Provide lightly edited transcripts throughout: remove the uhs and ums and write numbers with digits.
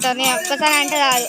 చేస్తాను నేను ఒక్కసారి అంటే రాదు.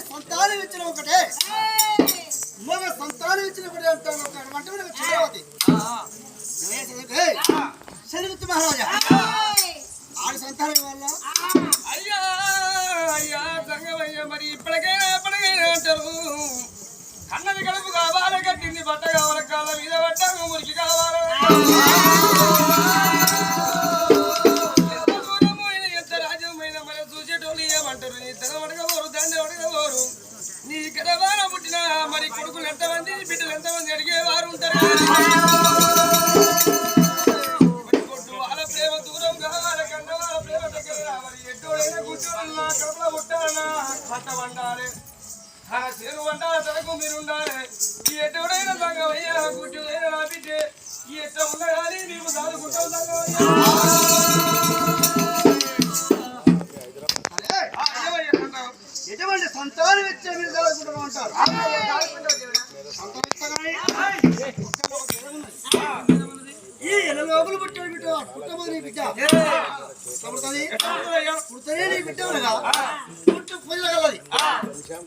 సంతానం ఇచ్చిన ఒకటే మగ సంతానం ఇచ్చిన ఒకటే అంటాను అంటే చిత్రవతి శనిగుప్త మహారాజా ఆడి సంతానం వల్ల అయ్యా అయ్యా సంగమయ్య మరి ఇప్పటికైనా అంటారు కన్నది కడుపు కావాలి కట్టింది బట్ట కావాలి కాళ్ళ మీద బట్ట మురికి కావాలి ఎంత రాజ్యమైన మన చూసేటోళ్ళు ఏమంటారు నీ తన అడగబోరు దాన్ని అడగబోరు నీ కడవాన పుట్టిన మరి కొడుకులు ఎంతమంది బిడ్డలు ఎంతమంది అడిగేవారు ఉంటారు కొట్టు వాళ్ళ ప్రేమ దూరం కావాలి కన్న వాళ్ళ ప్రేమ దగ్గర రావాలి ఎట్టోడైనా కూర్చోవాలన్నా కడపలో పుట్టాలన్నా పట్ట వండాలి చేరు వండాలి తనకు మీరు ఉండాలి ఈ ఎట్టోడైనా సంగమయ్యా కూర్చోదైనా రాపించే ఈ ఎట్ట ఉండాలి నీవు దాదుకుంటావు సంగమయ్యా ఎటువంటి సంతానం ఇచ్చే మీరు చదువుకుంటూ ఉంటారు ఈ ఎల లోపల పుట్టాడు బిడ్డ పుట్టబోదు బిడ్డ పుడుతుంది నీ బిడ్డ పుట్టు పొయ్యిల కలది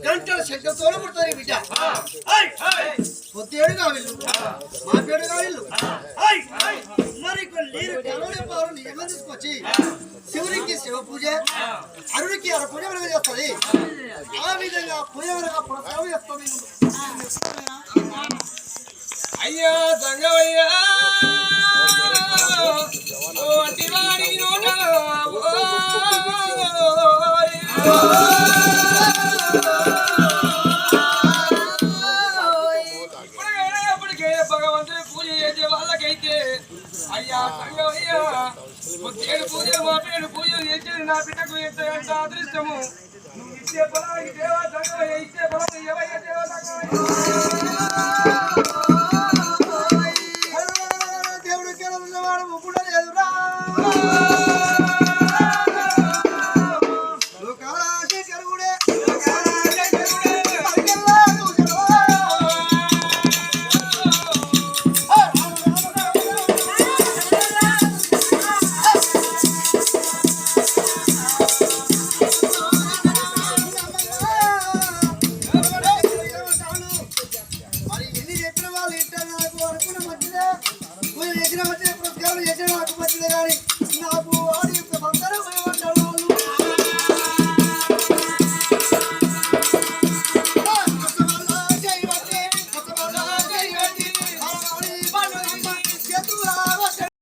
గంటల శబ్దంతో పుడుతుంది బిడ్డ పొద్దేడు కావిల్లు మా పేడు కావిల్లు మరి నీరు కలవడే పాలు నిజంగా తీసుకొచ్చి శివునికి శివ పూజ అరుడికి అర పూజ వెనక చేస్తుంది ఆ విధంగా పూజ వెనక ప్రసాదం చేస్తుంది అయ్యా సంగమయ్యా ఇప్పటికే భగవంతుని పూజ చేసే వాళ్ళకైతే అయ్యా సంగమయ్యా పేరు పూజ మా పేరు పూజలు చేసేది నా బిడ్డకు ఎంత అదృష్టము నువ్వు ఇచ్చే పొలానికి దేవా సంగమయ్య ఇచ్చే పొలం ఎవయ్య దేవా దేవుడు కేవలం ముగ్గుడు లేదురా చేసిన మంచిదే పూజ చేసిన మంచిదే పురస్కారం చేసిన నాకు మంచిదే కానీ